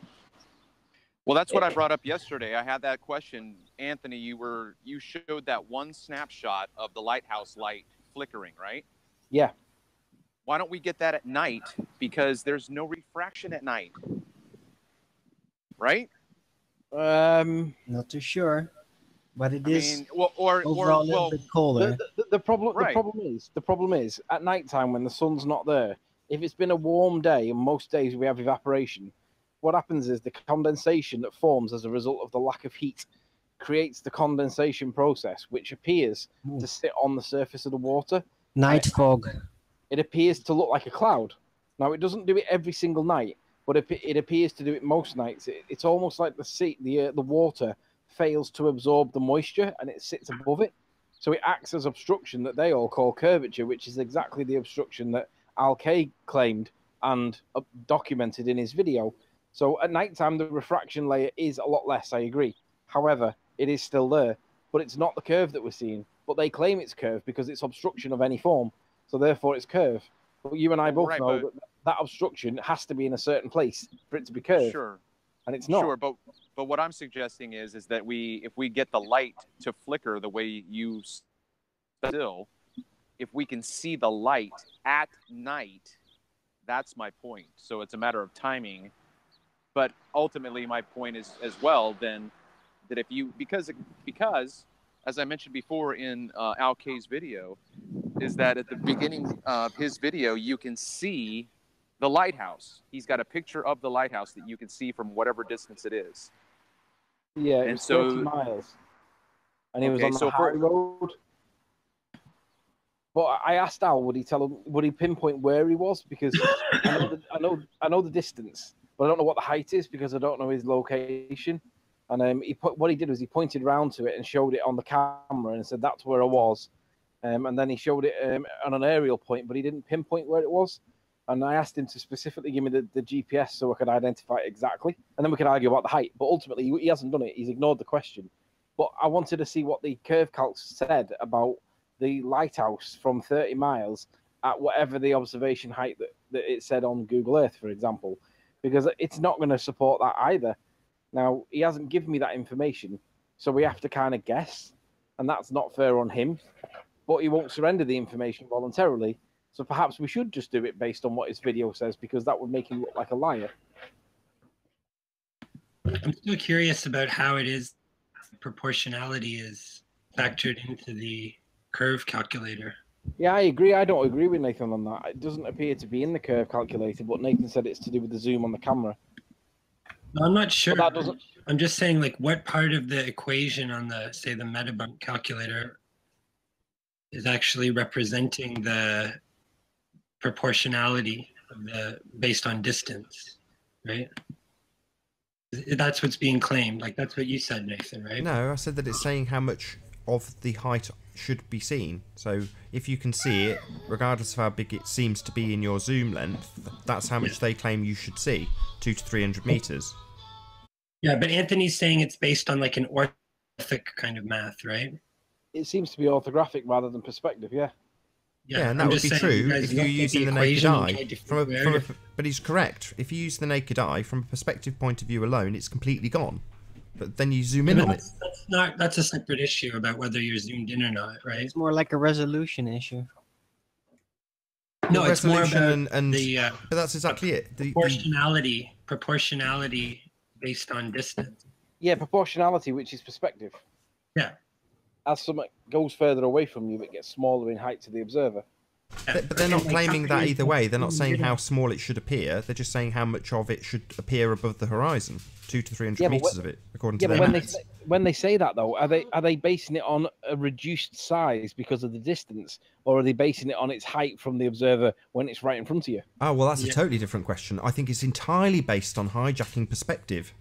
S10: Well, that's what I brought up yesterday. I had that question. Anthony, you showed that one snapshot of the lighthouse light flickering, right?
S6: Yeah.
S10: Why don't we get that at night? Because there's no refraction at night. Right?
S5: Not too sure, but it is.
S10: I mean, overall
S5: a little bit colder.
S6: The problem is at night time when the sun's not there. If it's been a warm day, and most days we have evaporation, what happens is the condensation that forms as a result of the lack of heat creates the condensation process, which appears to sit on the surface of the water.
S5: Night fog.
S6: It appears to look like a cloud. Now, it doesn't do it every single night, but it appears to do it most nights. It's almost like the water fails to absorb the moisture and it sits above it. So it acts as obstruction that they all call curvature, which is exactly the obstruction that Al Kay claimed and documented in his video. So at nighttime, the refraction layer is a lot less, I agree. However, it is still there, but it's not the curve that we're seeing. But they claim it's curved because it's obstruction of any form, so therefore it's curved. But you and I both know that that obstruction has to be in a certain place for it to be curved.
S10: Sure.
S6: And it's not.
S10: Sure, but what I'm suggesting is that if we get the light to flicker the way you still, if we can see the light at night, that's my point. So it's a matter of timing. But ultimately, my point is as well then that if you because as I mentioned before in Al K's video, is that at the beginning of his video you can see the lighthouse. He's got a picture of the lighthouse that you can see from whatever distance it is.
S6: Yeah,
S10: and
S6: it's
S10: so
S6: 30 miles. And he was
S10: okay,
S6: on the
S10: so
S6: high road. But I asked Al, would he pinpoint where he was? Because I know the distance, but I don't know what the height is because I don't know his location. And what he did was he pointed around to it and showed it on the camera and said that's where I was. And then he showed it on an aerial point, but he didn't pinpoint where it was. And I asked him to specifically give me the GPS so I could identify it exactly. And then we could argue about the height. But ultimately, he hasn't done it. He's ignored the question. But I wanted to see what the curve calc said about the lighthouse from 30 miles at whatever the observation height that it said on Google Earth, for example. Because it's not going to support that either. Now, he hasn't given me that information, so we have to kind of guess. And that's not fair on him. But he won't surrender the information voluntarily. So perhaps we should just do it based on what his video says, because that would make him look like a liar.
S8: I'm still curious about how it is proportionality is factored into the curve calculator.
S6: Yeah, I agree. I don't agree with Nathan on that. It doesn't appear to be in the curve calculator, but Nathan said it's to do with the zoom on the camera.
S8: No, I'm not sure.
S6: But that doesn't...
S8: I'm just saying, like, what part of the equation on the, say, the metabump calculator is actually representing the proportionality of the based on distance, right? That's what's being claimed. Like, that's what you said, Nathan, right?
S2: No, I said that it's saying how much of the height should be seen. So if you can see it, regardless of how big it seems to be in your zoom length, that's how much they claim you should see, 200 to 300 meters.
S8: Yeah, but Anthony's saying it's based on like an orthic kind of math, right?
S6: It seems to be orthographic rather than perspective, yeah.
S2: Yeah, and that would be true if you're using the naked eye. But he's correct. If you use the naked eye, from a perspective point of view alone, it's completely gone. But then you zoom in on it.
S8: That's a separate issue about whether you're zoomed in or not, right?
S5: It's more like a resolution issue.
S8: No, it's more about
S2: but that's exactly it.
S8: Proportionality based on distance.
S6: Yeah, proportionality, which is perspective.
S8: Yeah.
S6: As something goes further away from you, it gets smaller in height to the observer.
S2: But they're not claiming that either way. They're not saying how small it should appear. They're just saying how much of it should appear above the horizon. 200 to 300 meters of it, according to their maths.
S6: When they say that, though, are they basing it on a reduced size because of the distance, or are they basing it on its height from the observer when it's right in front of you?
S2: Oh, well, that's a totally different question. I think it's entirely based on hijacking perspective.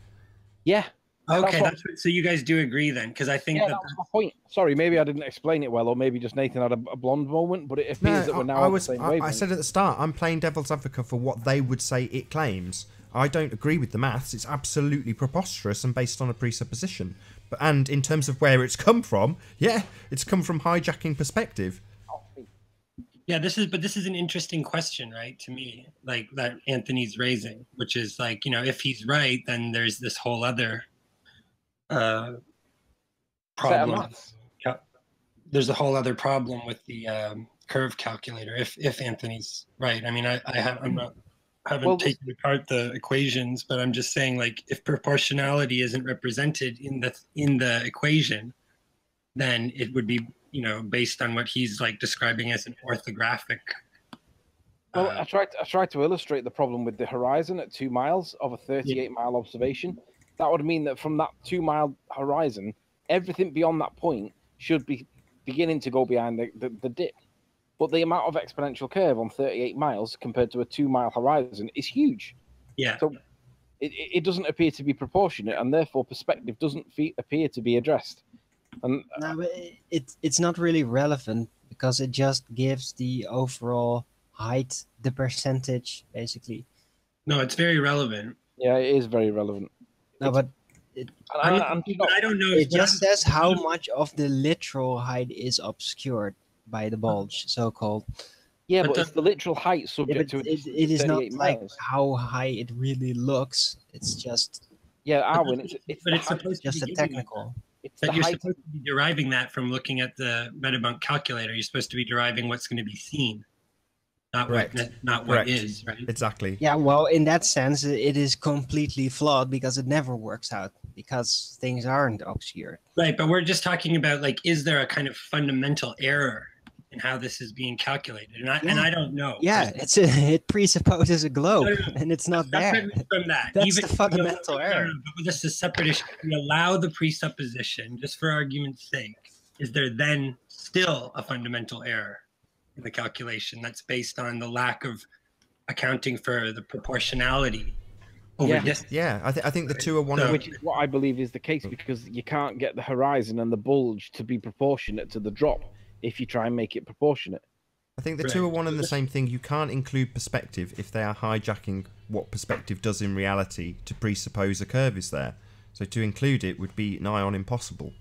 S6: Yeah.
S8: Okay, so you guys do agree then, because I think
S6: that was my point. Sorry, maybe I didn't explain it well, or maybe just Nathan had a blonde moment, but it appears that we're now on the same wavelength.
S2: I said at the start, I'm playing devil's advocate for what they would say it claims. I don't agree with the maths. It's absolutely preposterous and based on a presupposition. And in terms of where it's come from, yeah, it's come from hijacking perspective.
S8: Yeah, this is an interesting question, right, to me, like that Anthony's raising, which is like, you know, if he's right, then there's this whole other problem. Yeah, there's a whole other problem with the curve calculator. If Anthony's right, I mean, I haven't taken apart the equations, but I'm just saying, like, if proportionality isn't represented in the equation, then it would be, you know, based on what he's like describing as an orthographic.
S6: Well, I tried to illustrate the problem with the horizon at 2 miles of a 38-mile observation. That would mean that from that 2-mile horizon, everything beyond that point should be beginning to go behind the dip. But the amount of exponential curve on 38 miles compared to a 2-mile horizon is huge.
S8: Yeah.
S6: So it doesn't appear to be proportionate, and therefore perspective doesn't appear to be addressed. And
S5: no, but it's not really relevant because it just gives the overall height, the percentage, basically.
S8: No, it's very relevant.
S6: Yeah, it is very relevant.
S5: No, but
S8: I don't know.
S5: It just says how much of the literal height is obscured by the bulge, so-called.
S6: Yeah, but it's the literal height subject to
S5: it is not
S6: 38
S5: like
S6: miles.
S5: how high it really looks. It's just
S6: Arwen,
S8: it's supposed
S5: just
S8: to
S5: a
S8: be
S5: technical.
S8: But you're supposed to be deriving that from looking at the Metabunk calculator. You're supposed to be deriving what's going to be seen, not what is, right?
S2: Exactly.
S5: Yeah, well, in that sense, it is completely flawed because it never works out because things aren't obscured.
S8: Right, but we're just talking about, like, is there a kind of fundamental error in how this is being calculated? And I don't know.
S5: Yeah, it presupposes a globe, and it's not there.
S8: From that,
S5: That's the fundamental error.
S8: But this is a separate issue. We allow the presupposition, just for argument's sake. Is there then still a fundamental error in the calculation that's based on the lack of accounting for the proportionality?
S2: Yeah, I think the two are one.
S6: Which is what I believe is the case, because you can't get the horizon and the bulge to be proportionate to the drop if you try and make it proportionate.
S2: I think the two are one and the same thing. You can't include perspective if they are hijacking what perspective does in reality to presuppose a curve is there. So to include it would be nigh on impossible.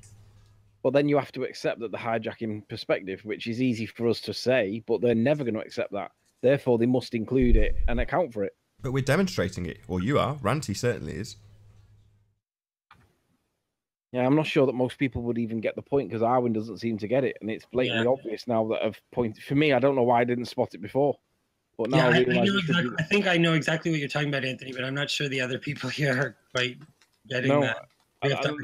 S6: Well, then you have to accept that the hijacking perspective, which is easy for us to say, but they're never going to accept that. Therefore, they must include it and account for it.
S2: But we're demonstrating it, or you are. Ranty certainly is.
S6: Yeah, I'm not sure that most people would even get the point, because Arwen doesn't seem to get it, and it's blatantly obvious now that I've pointed. For me, I don't know why I didn't spot it before, but now I realize.
S8: I think I know exactly what you're talking about, Anthony, but I'm not sure the other people here are quite getting that. We have to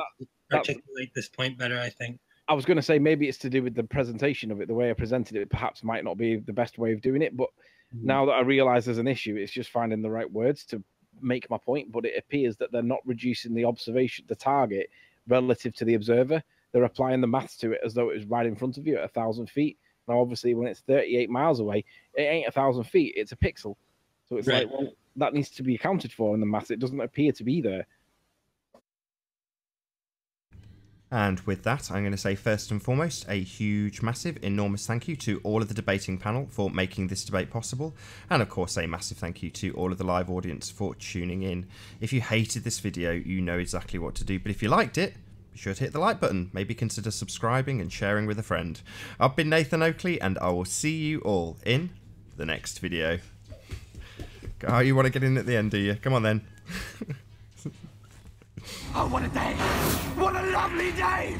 S8: articulate this point better, I think.
S6: I was going to say maybe it's to do with the presentation of it. The way I presented it perhaps might not be the best way of doing it, but now that I realize there's an issue, it's just finding the right words to make my point. But it appears that they're not reducing the observation, the target, relative to the observer. They're applying the maths to it as though it was right in front of you at 1,000 feet. Now, obviously, when it's 38 miles away, it ain't 1,000 feet. It's a pixel. So it's like, well, that needs to be accounted for in the maths. It doesn't appear to be there.
S2: And with that, I'm going to say first and foremost, a huge, massive, enormous thank you to all of the debating panel for making this debate possible. And of course, a massive thank you to all of the live audience for tuning in. If you hated this video, you know exactly what to do. But if you liked it, be sure to hit the like button. Maybe consider subscribing and sharing with a friend. I've been Nathan Oakley, and I will see you all in the next video. Oh, you want to get in at the end, do you? Come on then.
S1: Oh, what a day! What a lovely day!